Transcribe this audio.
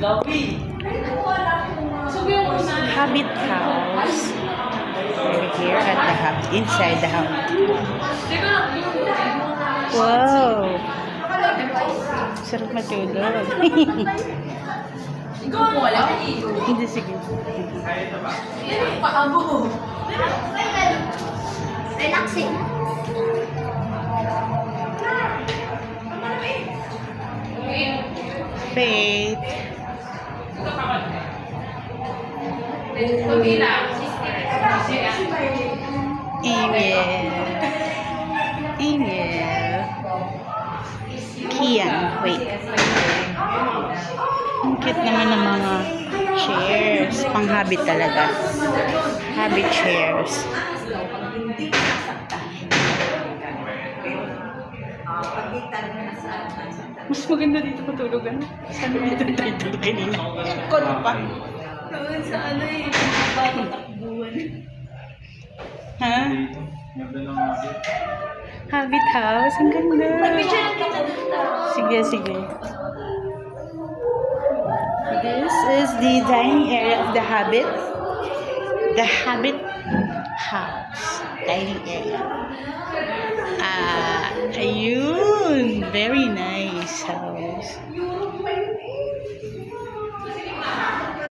Habit house. We're here at the house, inside the house. Wow! Sarap matulog. Hindi, sige. Relaxing. Faith. Email. Email. Kian. Wait. Ang cute naman ng mga chairs. Pang-habit talaga. Habit chairs. Mas maganda dito matulugan. Saan dito tayo kanina? Kon pa. Doon sa ano eh, takbuhan. Ha? Habit house. Ang ganda. Mag-picture lang kita doon. Sige, sige. This is the dining area of the Habit. The Habit house. Dining area. Ayun. Very